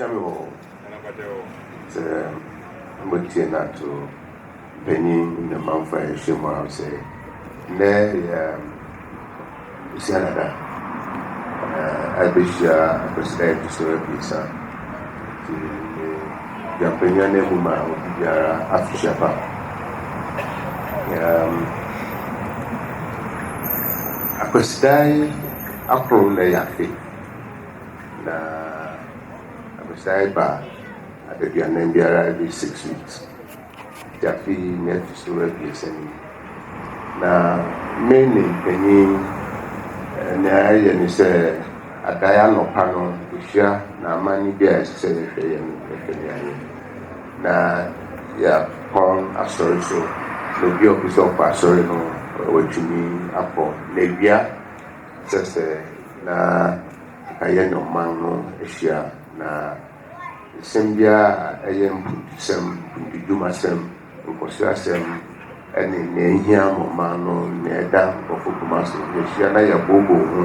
Samuel, Mutina to Penny in the Mount Shimmer, say, Nay, Canada, Abisha, President to Pizza, the opinion of Afishapa. Akwesdai akro na yafe na akwesdai ba adebiana biara every 6 weeks yafe net story place na many penny na aye ni se adaya no pano ohia na amani bia se hweye na ya pon asori so no bi obiso pa asori no wetumi akọ n'ewia sese na ayɛ no man no ahyia na nsɛm bia ɛyɛ mpudwumasɛm nkɔsoasɛm ɛne na ehia man no na ɛda nkɔfo kuma so ahyia na yɛbobo ho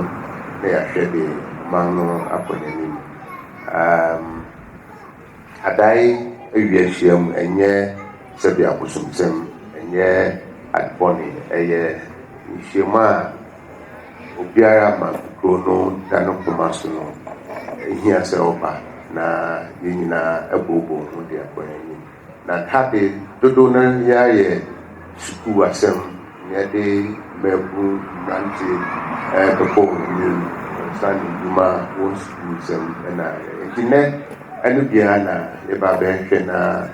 na yɛahwɛ de man no akɔ n'anim adae awia ahyia mu ɛnyɛ sɛbi abosomsɛm ɛnyɛ adbɔne ɛyɛ nhyiamu a obiara ma kuro no da no koma so no ehia sɛ ɔba na yɛn nyinaa ɛbɔbɔ ho de akɔ anim na tade dodo no yɛayɛ sukuu asɛm yɛde mɛbu mmerante ɛbɛbɔ wɔn anim sane dwuma wɔn sukuu nsɛm ɛna nti nɛ ɛno biara na yɛba bɛhwɛ na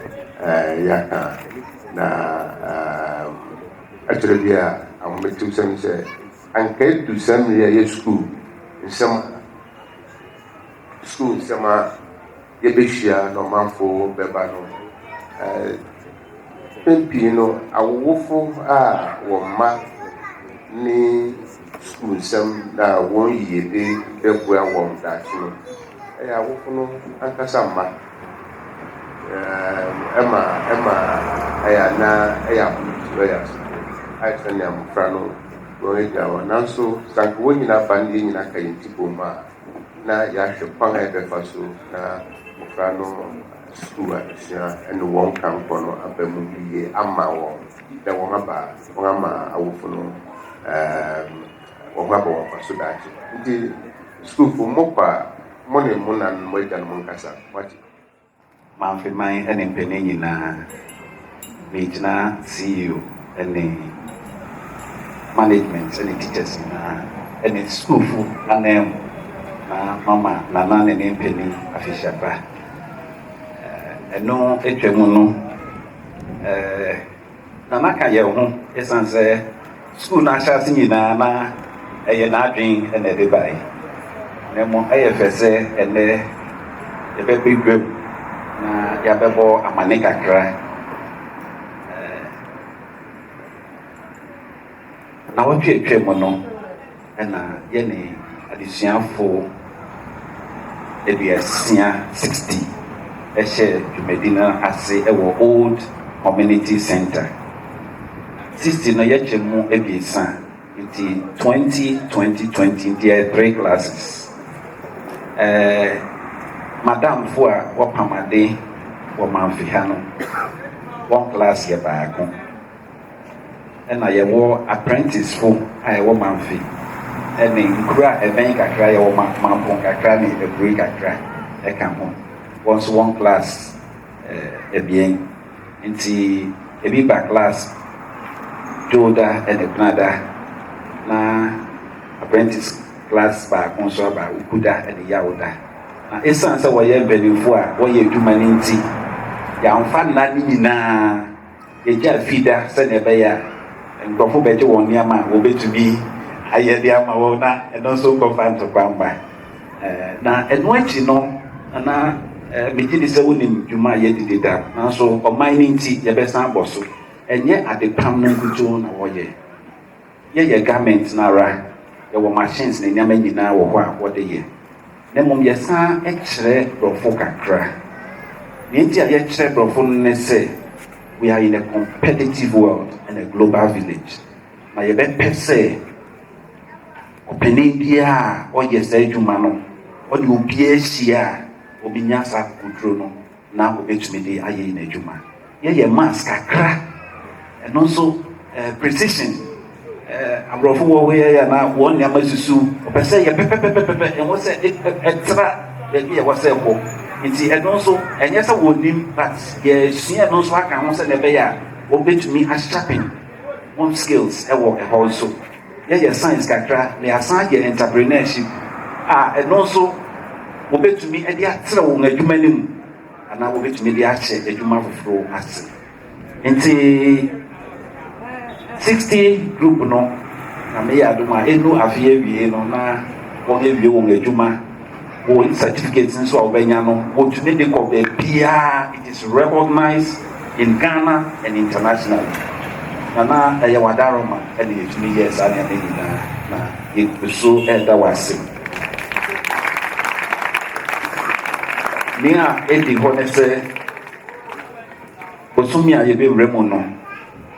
yɛaka na akyerɛ bi a ahometew sɛm sɛ anka edu sɛm yɛ sukuu nsɛm a yɛbɛhyia na ɔmanfo bɛba no pii no awowofo a wɔn mma ne sukuu nsɛm na wɔn yiede bɛboa wɔn daakye no ɛyɛ awofo no ankasa mma ɛma ɛyɛ na ɛyɛ ahometew ɛyɛ ayɛsɛ ne amofra no wɔn agya wɔn nanso sanka wɔn nyinaa ba ne yɛn nyinaa ka yɛn ti bom a na yɛahwɛ kwan a yɛbɛfa so na mmɔfra no sukuu adesua ɛne wɔn kankɔ no aba mu yie ama wɔn dɛ wɔn ama awofo no wɔn aba wɔn fa so daakye nti sukuufo mmɔkɔ a mo ne mo na mo agya no mo nkasa wate Mamfiman ɛne mpanin nyinaa megyina CEO ɛne management ɛne teachers nyinaa ɛne sukuufo anan mu na mama nana ne ne mpanin Afishapa ɛno atwa mu no nana ka yɛ ho ɛsiane sɛ sukuu no ahyɛ ase nyinaa na ɛyɛ n'adwen ɛna ɛde bae na mmom ɛyɛ fɛ sɛ ɛnɛ yɛbɛbɛ dwam na yɛabɛbɔ amane kakra na wɔtwetwe mu no ɛna yɛne adesuafo aduasia 60 ɛhyɛ dwumadi no ase ɛwɔ Old Community Center 60 no yɛkyɛ mu abiesa nti 2020 deɛ 3 classes madamfo a wɔpamade wɔ Mamfi ha no 1 class yɛ baako ɛna yɛwɔ apprentice fo a yɛwɔ Mamfi ɛne nkura ɛbɛn kakra yɛwɔ Mampɔn kakra ne Aburi kakra ɛka ho wɔn nso 1 class ebien nti ebi ba class Joda ɛne Gnada na apprentice class baako nso aba Ukuda ɛne Yawoda na ɛsiane sɛ wɔyɛ mpanimfo a wɔyɛ adwuma no nti yɛamfa nna ne nyinaa yɛgya fida sɛnea ɛbɛyɛ a nkurɔfo bɛgye wɔn nneɛma a wɔbɛtumi ayɛ de ama wɔn na ɛno nso nkɔfa ntokwa na ɛno akyi no na megye di sɛ wonim dwuma a yɛde deda nanso ɔman no nti yɛbɛsan abɔ so ɛnyɛ adepam no nkutoo na wɔyɛ yɛyɛ garment no ara yɛwɔ machines ne nneɛma nyinaa wɔ hɔ a wɔde yɛ na mmom yɛsan kyerɛ borɔfo kakra nea nti a yɛkyerɛ borɔfo no ne sɛ we are in a competitive world and a global village na yɛbɛpɛ sɛ ɔpanin biara a ɔyɛ saa adwuma no ɔde obiara ahyia obinya sa kudro no na obetumi de aye na adwuma ye mask kakra eno so precision abrofo wo we ya na won ya masusu opese ye pepepepepe en wo se extra ye wo se ko nti eno so enye se wonim but ye sua no so aka ho se ne be ya obetumi a sharpen one skills e wo e also ye science kakra le asan ye entrepreneurship eno so obetumi e dia tere wo adwuma nim ana obetumi dia che adwuma foforo ase nti 60 group no na me ya adwuma enu afie wie no na won ewie won adwuma wo certificates nso a obenya no wo tumi de ko be bia it is recognized in Ghana and internationally na ya wadaroma and it me yes and na it so elder wase Nia edi honese Bosumi ayebe remo no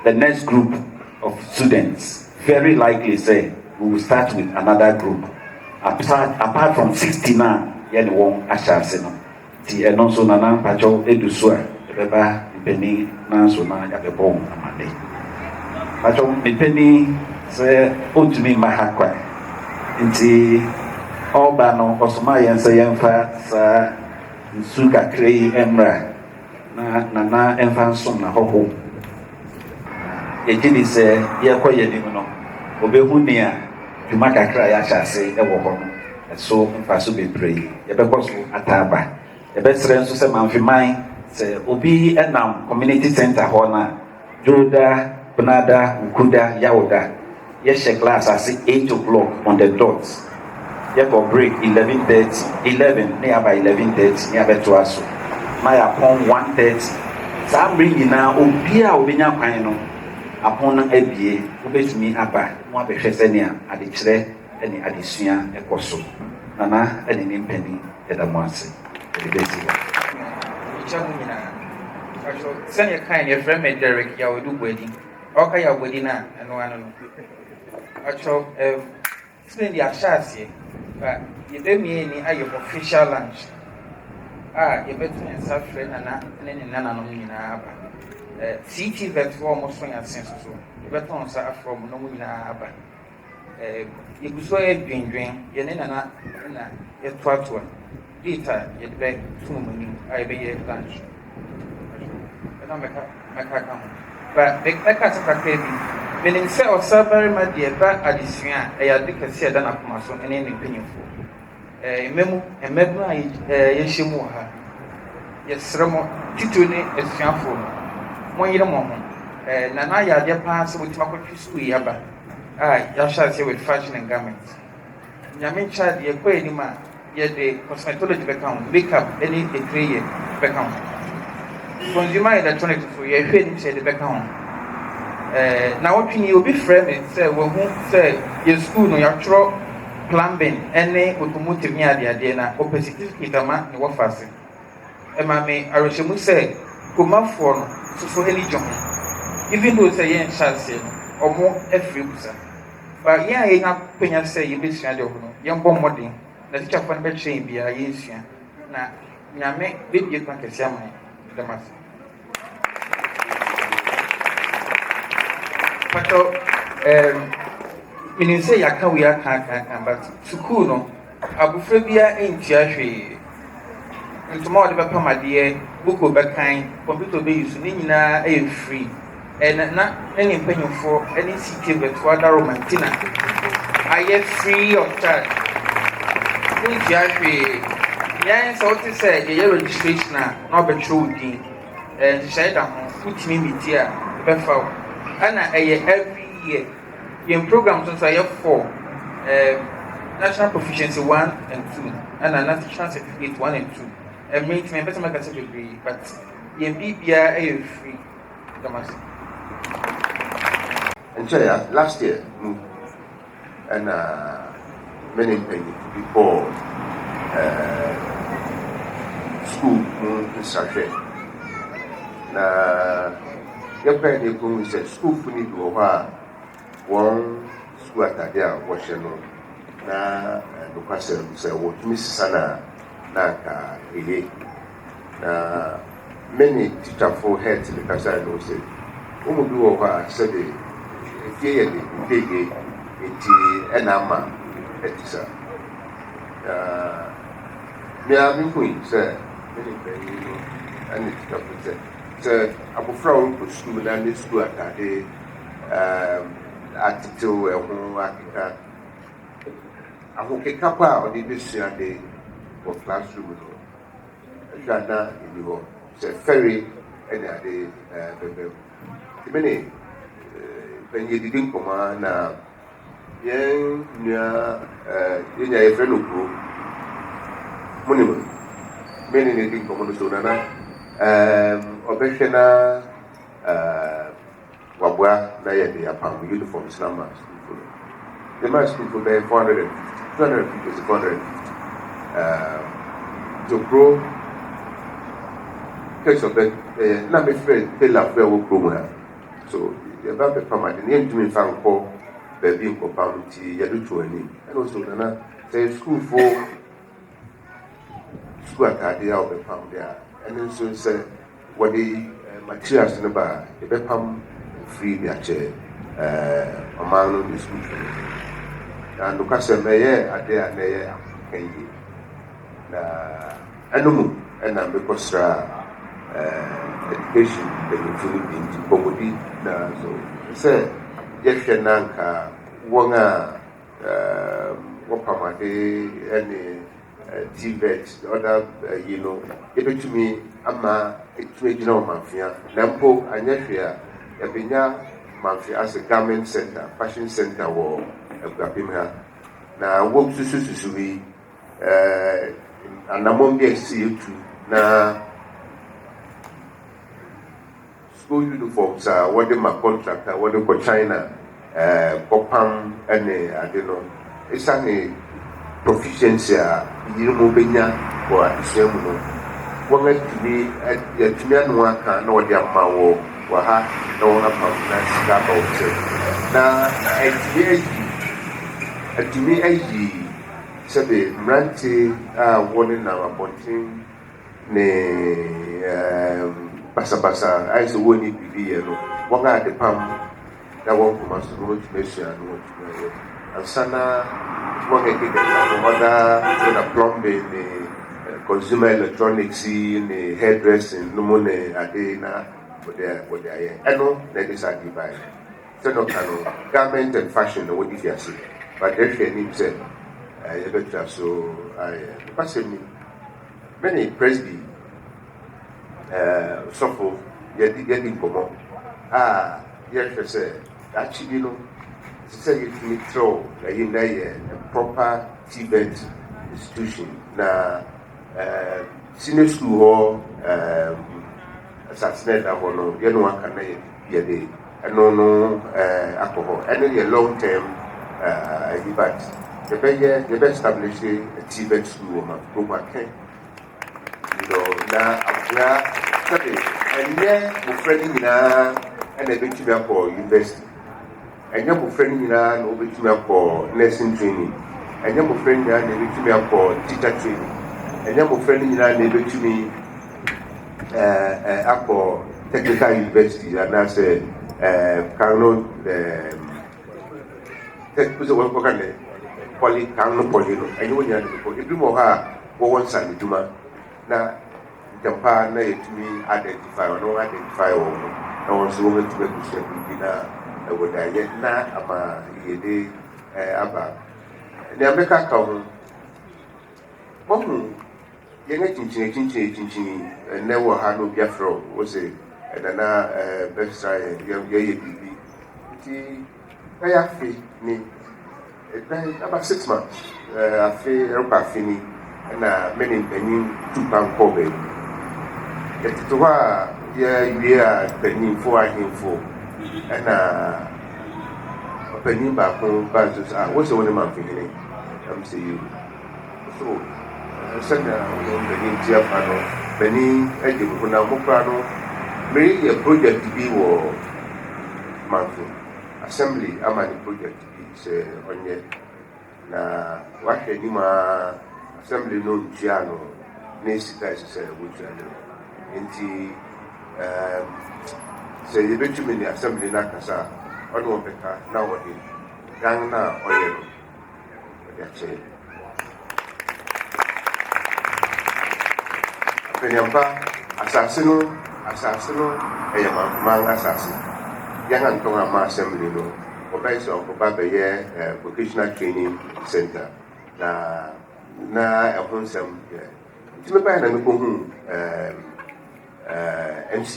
the next group of students very likely say we will start with another group apart from 69 yani won ashase no ti eno so na pacho edusu a beba ipeni na so na ya bebo amade pacho ipeni se otumi mahakwa nti oba no osoma yense yemfa sa nsuka krei emra na emfansom na hoho ejini se yekoye ni no obehu ni a dwuma kakra ya hyase ewo ho no so mfaso bebree yebekọ so ataba yebesere nso se manfiman se obi enam community center ho na joda bunada ukuda yaoda ye class as 8 o'clock on the dot ye go break 11 near by 11:30 near beto aso na ya pon 1:30 sa mri nyina obi a obenya kwan no apon na abie obetumi aba mo abehwese ne ade kire ene adesua ekoso nana ene ne mpani eda mo ase ebezi chamu nyina aso sene kan ye frame Derek ya odu gwedi oka ya gwedi na eno ano no aso sene dia chase ba ye be mi ni ayo official lunch ye betu ensa frɛ nana ne nana no nyina aba CT vet for mo so ya senso so ye betu onsa afro mo no nyina aba ye guso e dwendwen ye ne nana na ye toatoa data ye de tum mani ai be ye lunch na meka ka ho ba meka saka bi menin se osabare ma de ba adesua ya de kase da na koma so ne ne mpanyimfo memu ye hyimu ha ye sremo titu ne asuafo mo yire mo ho na ya de pa se botima kwatwi school yaba ya sha se with fashion and garment nyame child ye kwa ni ma ye de cosmetology background makeup any degree background consumer electronics so ye hwe ni se de background na wotwi obi frame say wo hu say ye school no ya tro plumbing any automotive ni ade na certificate ama ni wo fase ema me arosemu say komafo no so any job even though say yen chance omo every busa ba ya ye na penya say ye besua de ho no ye mbɔ modern na teacher fa no be train bia ye nsua na nyame be bie kwa kese ama damas pato meaning say yaka we aka but school no abufra bia entia hwe ntoma ode be pamade buko be kan computer be use ni nyina e free na any mpanyofo any CT virtual romantina aye free of charge entia hwe yan so to say ye registration na be true din share da ho utimi media be fa ana every year in programs so say for national proficiency 1 and 2 and national certificate 1 and 2 and me better make a certificate but in BBA free damas and so last year and many before school started na your parents go say school for need to one school atade a wɔhyɛ no na nokwasɛm sɛ wɔtumi sisa na naka eye na many teacher for heads in the kasa no say umu bi wo ha say the fie ye the ye enti enama etisa me a me hui say many very no and teacher for say abofra wo ko school na ne school atade attitude ehu akika ahokeka pa odi besua de for classroom no jana iniwo se ferry any ade bebe ibene benye didi nkoma na yen nya yenya e friend okro munimo meni ne didi nkoma no so na obehwena wabwa na yede apam uniform number school the mass school for 450 250 450 to grow case of that na me friend pay la for wo program so the about the permanent name to me fan ko baby ko pam ti ya do to ani and also na say school for school atade ya be pam there and so say what the materials na ba e be pam free bi ache amano the school and look at meye ade aneye akai na anumu na because education the food in Bogodi na so say yes nanka wonga wapamade any TVET the other you know ebetumi ama etumi gina mafia nampo anyahwe a ebenya mafia as a garment center fashion center wo Gapimha na work susu we anamon bi esi na school uniforms what the contractor what the China kopam ene adeno isani proficiency yirumo benya ko asemu no won atumi anu aka na wodi amma wo wa ha na wona pam na sika ba wo na atumi ayi sebe mranti woni na abontin ne basa aiso woni bibi ye no wonga de pam da won kuma so no tumesua no tumeye ansana wonga ke de wonga na plumbing ne consumer electronics ne hairdressing no mo ne ade na wode aye eno na this are divide so no kanu garment and fashion no wodi fiase but if any say you better so I passing many presby suffer getting come yes say actually no say you throw in there a proper TVET institution na senior school or assassinate abono you know can ye dey no alcohol and a long term but the better establish a TVET school ma can you know na abia sabi enye mo friend na and a bit for university enye mo friend na no bit for nursing training enye mo friend na a bit for teacher training enye mo friend na a bit for technical university and I say Kano technical work kan poly Kano poly no enye wonya no ebi mo ha wo won san duma na jampa na yetumi identify or identify or no so we to be sure bi na wo da ye na ama yede aba ne ameka ka ho mo ye na chinchin ne wo ha no biafro wo say na best ye bibi ti ya fi ni about 6 months afi ropa fini na many penny tupan kobe to wa ya penny for ahimfo na penny ba ko ba so what's the one man fini am say you so sanya penny tia pano penny eje ko na mo pra no me ye project bi wo manfo assembly amani project bi se onye na wa hwe ni ma assembly no ntia no ne sika ɛsɛ wotua no nti sɛ yɛbɛtumi ne assembly no akasa ɔne wɔbɛka na wɔde dan no a ɔyɛ no wɔde akyerɛ apanyampa asase no ɛyɛ man asase yɛn antɔn ama assembly no wɔbɛyɛ sɛ ɔkɔba bɛyɛ vocational training center na ɛho nsɛm yɛ nti mɛbaeɛ na mekɔhu MC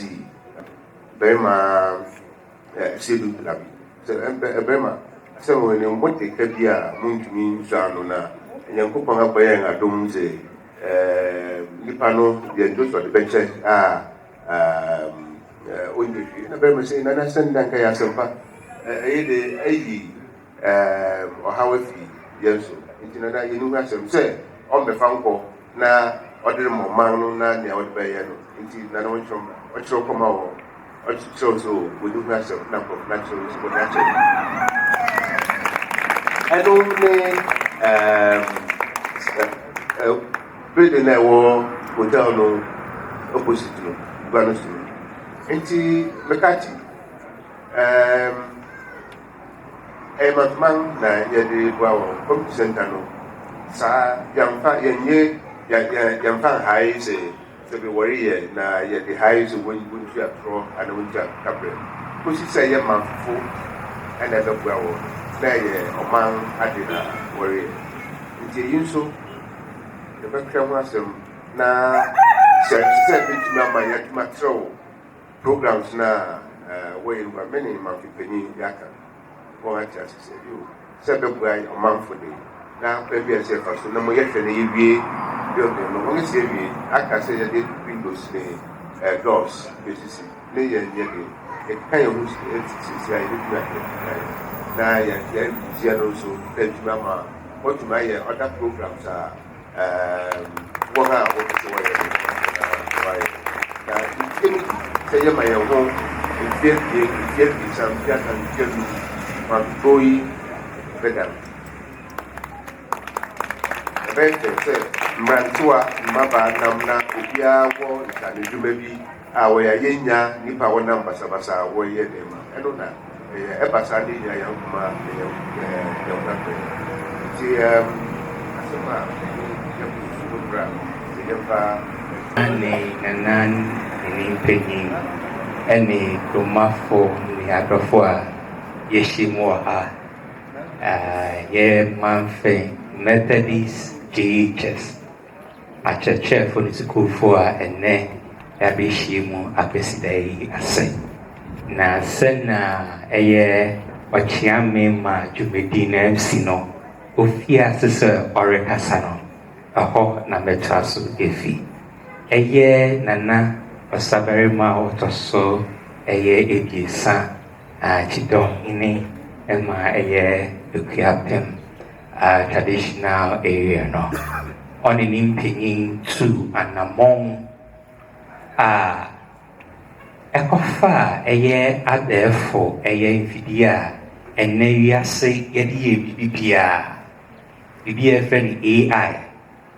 bɛrima Sedu Labi sɛ bɛrima sɛ wɔne mmɔde ka bi a montumi nsua no na Nyankopɔn abɔyɛ yɛn adom sɛ nipa no deɛ ndosɔ de bɛkyɛ a ɔnyɛ hwee na bɛrima sɛ nana sɛ ndanka yɛ asɛmpa ɛyɛ de ayi ɔhaw afi yɛn so nti nana yɛni hu asɛm sɛ ɔmbɛfa nkɔ na ɔde ma ɔman no na nea ɔde bɛyɛ no nti nana ɔkyerɛw kɔma wɔ ɔkyerɛw so wɔni hu asɛm na nkɔfo na kyerɛw so wɔde akyerɛ ɛno ne building na ɛwɔ hotel no opposite no gua no so nti mekakyi ɛyɛ matman na yɛde boa wɔ community center no saa yɛmfa nhae sɛ bi wɔreyɛ na yɛde hae sɛ wɔntua torɔ ana wɔntua kabrɛ kɔsi sɛ yɛ manfofo ɛna ɛbɛboa wɔ na ɛyɛ ɔman ade na wɔreyɛ nti ɛyi nso yɛbɛkra ho asɛm na sɛ bɛtumi ama yɛatuma trɛw programs na wɔyɛ no mene mamfepanyin yɛaka wɔn ate ase sɛ sɛ bɛboa ɔmanfo de na baabi a sɛ fa so na moyɛhwɛ no yɛwie building no wɔn si awie aka sɛ yɛde windows ne doors bɛsisi ne yɛnyɛ de yɛka yɛn ho sisi a yɛbɛtumi ahwɛ na yɛnhyia no nso na atumi ama wɔtumi ayɛ other programs a wɔn a wɔte sɛ wɔyɛ no wɔayɛ na nkyɛn sɛ yɛma yɛn ho mfeɛ biesa mfeɛ aka mfeɛ nu mamfo yi bɛda ɛbɛyɛ kyerɛ sɛ mmerantewa mmabaa nam na obiara wɔ ntanedwuma bi a wɔyɛ yɛnya nnipa a wɔnam basabasa a wɔyɛ nneɛma ɛno na ɛba saa ne nyina yɛn nkoma yɛn nkapɛ nti asɛm a yɛbusu no bra sɛ yɛmfa ne nanan ne mpanyin ɛne kuromafo ne adɔfo a yɛhyia mu wɔ ha yɛ Mamfe Methodist JHS akyerɛkyerɛfo ne sukuufoɔ a ɛnnɛ yɛabɛhyia mu apɛsida yi ase na sɛna ɛyɛ ɔkyeame ma dwumadi no asi no ofie ase sɛ ɔrekasa no ɛhɔ na mɛtoa so ɛfi ɛyɛ nana ɔsabarima a ɔtɔ so ɛyɛ ebiesa Chidɔhene ɛma ɛyɛ Ekuapem traditional area no ɔne ne mpanyin tu anammɔn a ɛkɔfa a ɛyɛ abɛɛfo ɛyɛ mfidie a ɛnɛ wiase yɛde yɛ biribi a yɛfrɛ no AI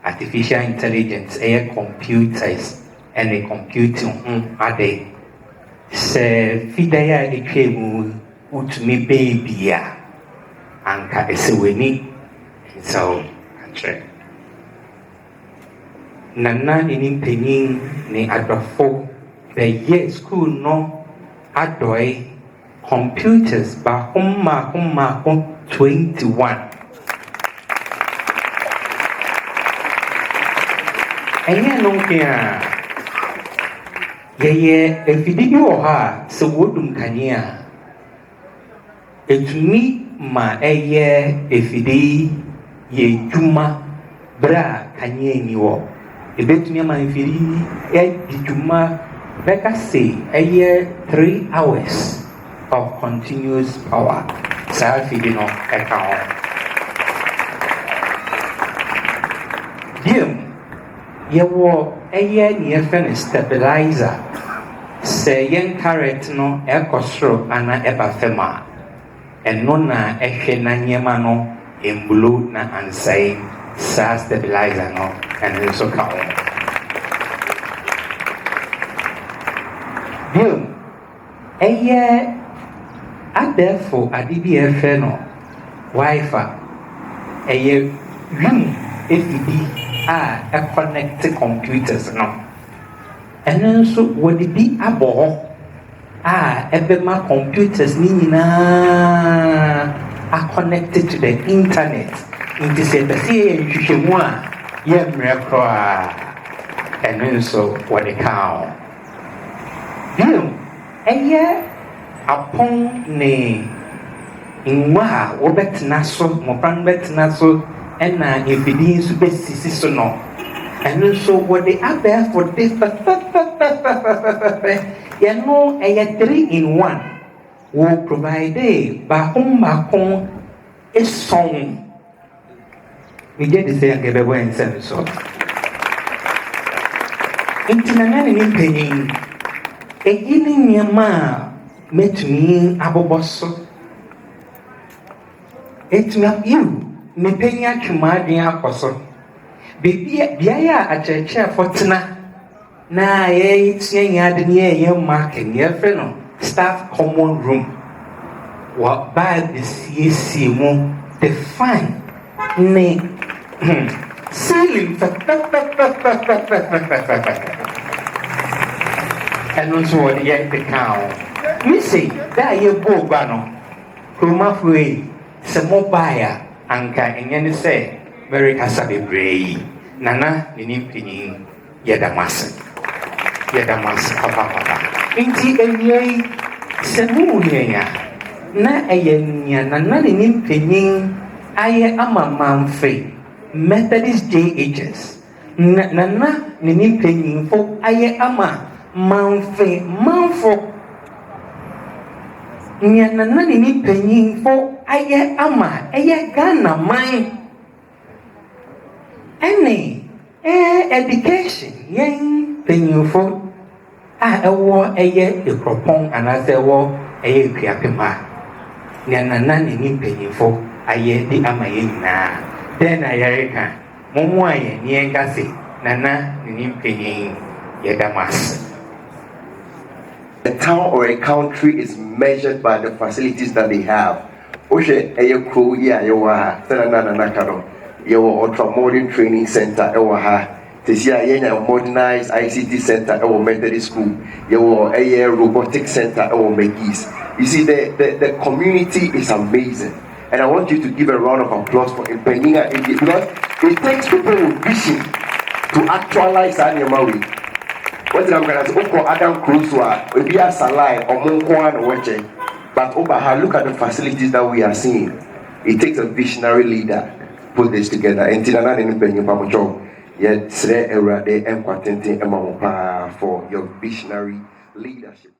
artificial intelligence ɛyɛ computers ɛne computing ho ade sɛ fidae a ɛtwa mu wotumi bɛyɛ bi a anka ɛsɛ w'ani nsa wo akyerɛ nana ne mpanyin ne adɔfo bɛyɛ school no adɔe computers baako 21 ɛnyɛ no nke a yɛyɛ afidi bi wɔ hɔ a sɛ wɔdum kanea a ɛtumi ma ɛyɛ afidi yɛ dwuma berɛ a kanea ni wɔ ɛbɛtumi ama afidi yɛdi dwuma bɛka sɛ ɛyɛ 3 hours of continuous power saa afidi no ɛka ho biom yɛwɔ ɛyɛ ne yɛfrɛ no stabilizer sɛ yɛn current no ɛkɔ soro ana ɛba fam a ɛno na ɛhwɛ na nneɛma no mbulo na ansɛe saa stabilizer no ɛno nso ka ho ɛyɛ adɛɛfo ade bi a yɛfrɛ no wifi ɛyɛ wim efidi a ɛconnect computers no ɛno nso wɔde bi abɔ hɔ a ɛbɛma computers ne nyinaa are connected to the internet. Nti sɛ bɛsɛ yɛ nhwehwɛmu a yɛmmerɛ koraa ɛno nso wɔde ka ho. Bio ɛyɛ apɔn ne ngwa a wɔbɛtena so mmɔfra no bɛtena so ɛna mfidie nso bɛsisi so no ɛno nso wɔde abɛɛfo de fɛfɛfɛfɛfɛfɛ yɛno ɛyɛ 3-in-1 wɔ provide baako esɔn megye de sɛ yɛnka bɛbɔ yɛn nsɛm so nti na ne mpanyin ɛyi ne nneɛma a mɛtumi abobɔ so ɛtumi yiw mpanyin atwema adwene akɔ so beaeɛ a akyerɛkyerɛfo tena na yɛtua yɛn ade ne yɛyɛ marking yɛfrɛ no staff common room wɔ baa besiesie mu define ne ceiling ɛno nso wɔde yɛ de ka ho mese da a yɛbɔ gua no kuromafoɔ yi sɛ mobae a anka ɛnyɛ ne sɛ mɛrekasa bebree yi nana ne nimpanyin yɛda mo ase papapapa nti awia yi sɛ mohu yɛn a na ɛyɛ nea nana ne nimpanyin ayɛ ama mamfe Methodist JHS nana ne nimpanyinfo ayɛ ama manfo nea nana ne nimpanyinfo ayɛ ama ɛyɛ Ghana man ɛne education yɛn panyinfo a ɛwɔ ɛyɛ ekropɔn anaasɛ ɛwɔ ɛyɛ ekuapem a nea nana ne nimpanyinfo ayɛ de ama yɛn nyinaa dɛn na yɛreka momo a yɛn ne yɛnka se nana ne nimpanyin yɛda mo ase. A town or a country is measured by the facilities that they have. Oshe eye kro yi a yewa ha tena na kado yewo ultra-modern training center ewa ha tesi a yenya modernized ICT center ewa Methodist school yewo eye robotic center ewa Megis. You see the community is amazing. And I want you to give a round of applause for Impeninga because it takes people with vision to actualize Anyamawi. What I'm going to say, Adam Cruz, Obia Salai, or Monkoan, or Weche. But Obaha, look at the facilities that we are seeing. It takes a visionary leader to put this together. And Tinana Impeninga Pamojo, yet Sre Era de Mkwatente Emamopa for your visionary leadership.